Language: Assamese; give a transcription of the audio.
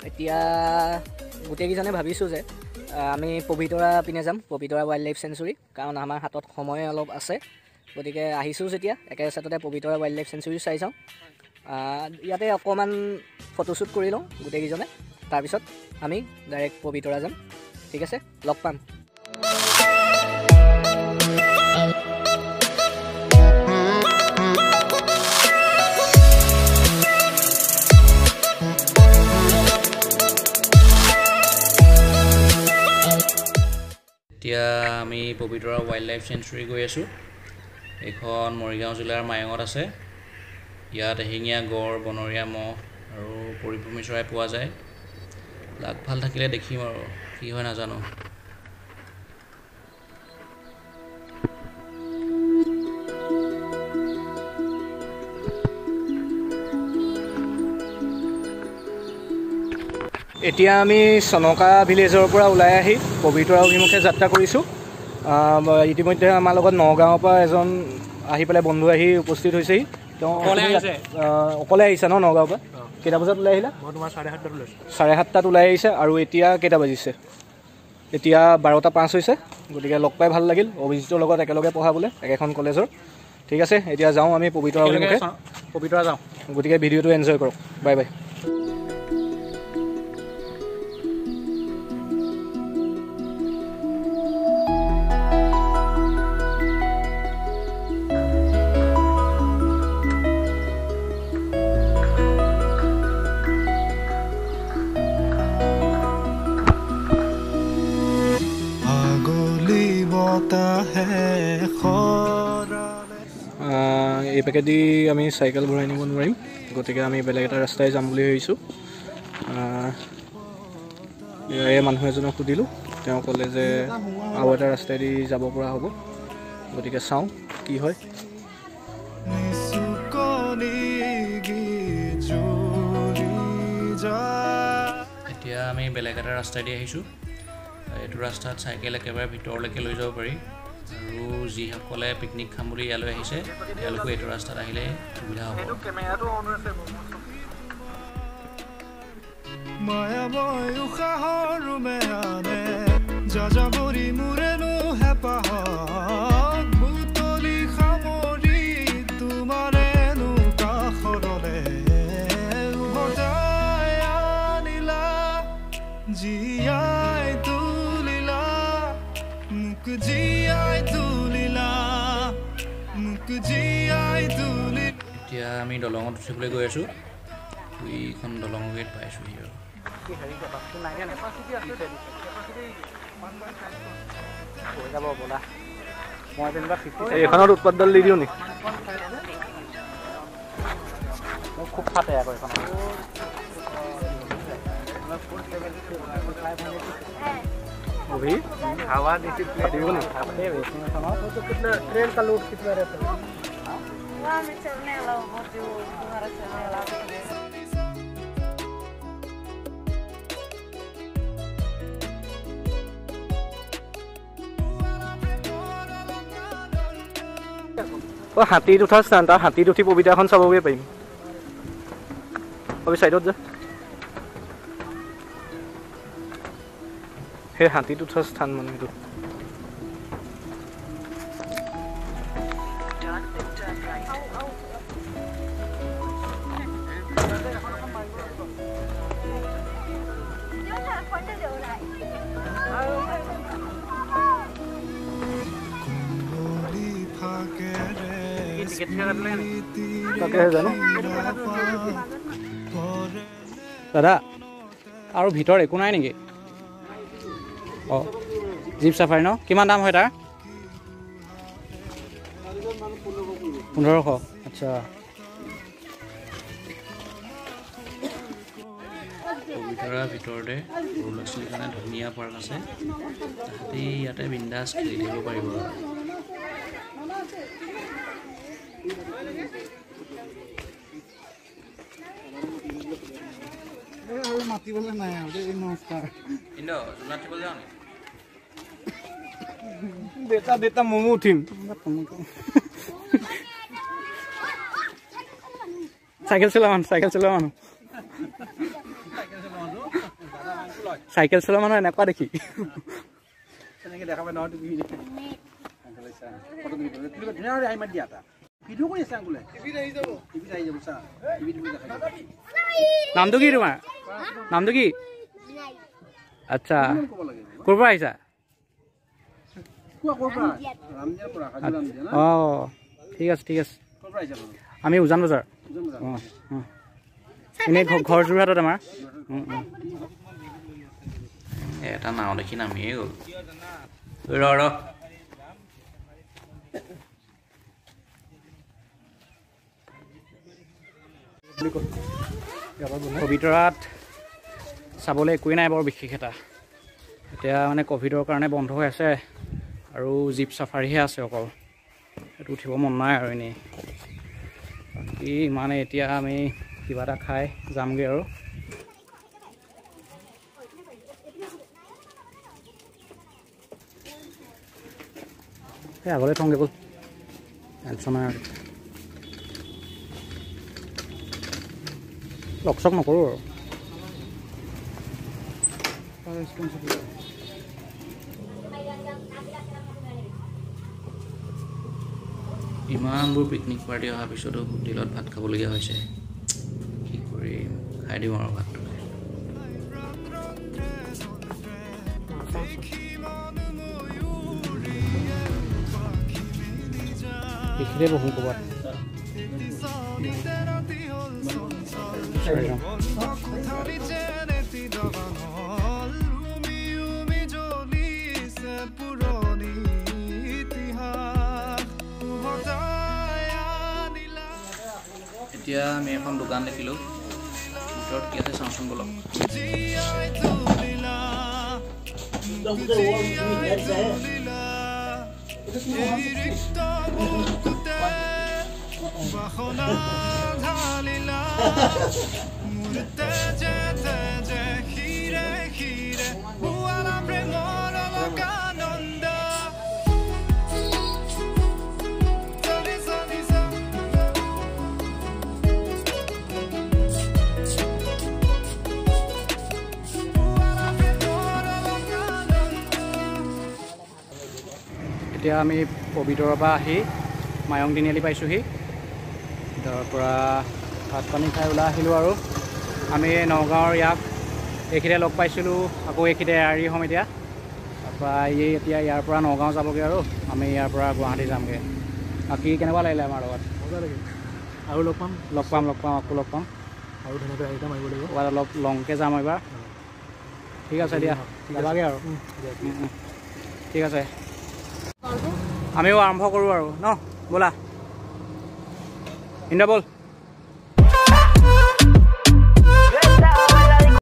এতিয়া গোটেইকেইজনে ভাবিছোঁ যে আমি পবিতৰা পিনে যাম, পবিতৰা ৱাইল্ড লাইফ চেঞ্চুৰী, কাৰণ আমাৰ হাতত সময় অলপ আছে। গতিকে আহিছোঁ যেতিয়া একেচাটতে পবিতৰা ৱাইল্ড লাইফ চেঞ্চুৰী চাই যাওঁ। ইয়াতে অকণমান ফটোশ্বুট কৰি লওঁ গোটেইকেইজনে, তাৰপিছত আমি ডাইৰেক্ট পবিতৰা যাম। ঠিক আছে, লগ পাম। এতিয়া আমি পবিতৰা ৱাইল্ড লাইফ চেঞ্চুৰী গৈ আছোঁ। এইখন মৰিগাঁও জিলাৰ মায়ঙত আছে। ইয়াত এশিঙীয়া গড়, বনৰীয়া মহ আৰু পৰিভ্ৰমী চৰাই পোৱা যায়। লাগ ভাল থাকিলে দেখিম আৰু কি হয় নাজানো। এতিয়া আমি চনকা ভিলেজৰ পৰা ওলাই আহি পবিতৰা অভিমুখে যাত্ৰা কৰিছোঁ। ইতিমধ্যে আমাৰ লগত নগাঁৱৰ পৰা এজন আহি পেলাই বন্ধু আহি উপস্থিত হৈছেহি। তেওঁ অকলে আহিছে ন নগাঁৱৰ পৰা? কেইটা বজাত ওলাই আহিলা? মই তোমাৰ 7:30 ওলাইছোঁ। 7:30 ওলাই আহিছে আৰু এতিয়া কেইটা বাজিছে? এতিয়া 12:05 হৈছে। গতিকে লগ পাই ভাল লাগিল, অভিজিতৰ লগত একেলগে পঢ়াবলৈ একেখন কলেজৰ। ঠিক আছে, এতিয়া যাওঁ আমি পবিতৰা অভিমুখে। পবিতৰা যাওঁ। গতিকে ভিডিঅ'টো এনজয় কৰক। Bye bye. এই পেকেদি আমি চাইকেল ভৰাই নিব নোৱাৰিম, গতিকে আমি বেলেগ এটা ৰাস্তাই যাম বুলি ভাবিছোঁ। এই মানুহ এজনক সুধিলোঁ, তেওঁ ক'লে যে আৰু এটা ৰাস্তাইদি যাব পৰা হ'ব। গতিকে চাওঁ কি হয়। এতিয়া আমি বেলেগ এটা ৰাস্তাইদি আহিছোঁ। এইটো ৰাস্তাত চাইকেল একেবাৰে ভিতৰলৈকে লৈ যাব পাৰি, আৰু যিসকলে পিকনিক খাম বুলি ইয়ালৈ আহিছে তেওঁলোকে এইটো ৰাস্তাত আহিলে সুবিধা হ'ব। এতিয়া আমি দলঙত উঠিবলৈ গৈ আছোঁ। দুইখন দলং গেট পাইছোঁহি আৰু। এইখনত উৎপাতডাল দি দিওঁ নি? খুব ফাটে আকৌ এইখন। अभी हवा डिसिप्लिन ट्रेन का लोड कितना रहता है? वहाँ में चलने वाला वो जो तुम्हारा चलने वाला हाथीत उठा स्थान, তাৰ হাতীত উঠি পবিতৰাখন চাবগৈ পাৰিম। অবি সাইডত যা। সেই হাতীত উঠা স্থান মানে এইটো। দাদা আৰু ভিতৰ একো নাই নেকি? অঁ জীপ চাফাৰী ন? কিমান দাম হয় তাৰ? 1500। আচ্ছা, পবিতৰাৰ ভিতৰতে সৰু ল'ৰা ছোৱালীৰ কাৰণে ধুনীয়া পাৰ্ক আছে। তাহাঁতি ইয়াতে বিন্দাছ খেলি থাকিব পাৰিব। মাতিবলৈ নাই আৰু দেই। নমস্কাৰ। দেতা দেতা ময়ো উঠিম। চাইকেল চলোৱা মানুহ, চাইকেল চলোৱা মানুহ। চাইকেল চলোৱা মানুহ এনেকুৱা দেখি তেনেকৈ দেখা পাই নহয় তুমি ধুনীয়া আহি মাতি দিয়া এটা ভিডিঅ' কৰি আছে আংকুলে টিভিত আহি যাব চা টিভিত তুমি দেখা নামটো কি তোমাৰ নামটো কি আচ্ছা ক'ৰ পৰা আহিছা কোৱা ক'ৰ পৰা ৰামদিয়াৰ পৰা হাজো ৰামদিয়া না অঁ ঠিক আছে ক'ৰ পৰা আহিছা আমি উজান বজাৰ অঁ এনেই ঘৰ যোৰহাটত আমাৰ এটা নাও দেখি নামিয়ে গ'ল ৰ পবিতৰাত চাবলৈ একোৱেই নাই বৰ বিশেষ এটা এতিয়া মানে ক'ভিডৰ কাৰণে বন্ধ হৈ আছে আৰু জীপ চাফাৰীহে আছে অকল সেইটো উঠিব মন নাই আৰু এনেই বাকী মানে এতিয়া আমি কিবা এটা খাই যামগৈ আৰু এই আগলৈ থওঁগৈ ব'ল টেনশ্যন নাই আৰু লগ চক নকৰোঁ আৰু ইমানবোৰ পিকনিক পাৰ্টি অহাৰ পিছতো হোটেলত ভাত খাবলগীয়া হৈছে কি কৰিম খাই দিওঁ আৰু ভাতটো এইখিনিয়ে বহু ক'ৰবাত এতিয়া আমি এখন দোকান দেখিলোঁ ভিতৰত কি আছে চাওঁচোন বলক এতিয়া আমি পবিতৰৰ পৰা আহি মায়ং তিনিআলি পাইছোঁহি তাৰ পৰা ভাত পানী খাই ওলাই আহিলোঁ আৰু আমি নগাঁৱৰ ইয়াক এইখিনিতে লগ পাইছিলোঁ আকৌ এইখিনিতে এৰি হ'ম এতিয়া তাৰপৰা এতিয়া ইয়াৰ পৰা নগাঁও যাবগৈ আৰু আমি ইয়াৰ পৰা গুৱাহাটী যামগৈ বাকী কেনেকুৱা লাগিলে আমাৰ লগত মজা লাগে আৰু লগ পাম আকৌ লগ পাম আৰু ধুনীয়াকৈ আহিটা মাৰিব লাগিব ক'ৰবাত অলপ লংকৈ যাম এইবাৰ ঠিক আছে দিয়া যাবাগৈ আৰু ঠিক আছে আমিও আৰম্ভ কৰোঁ আৰু ন ব'লা ইন্দা ব'ল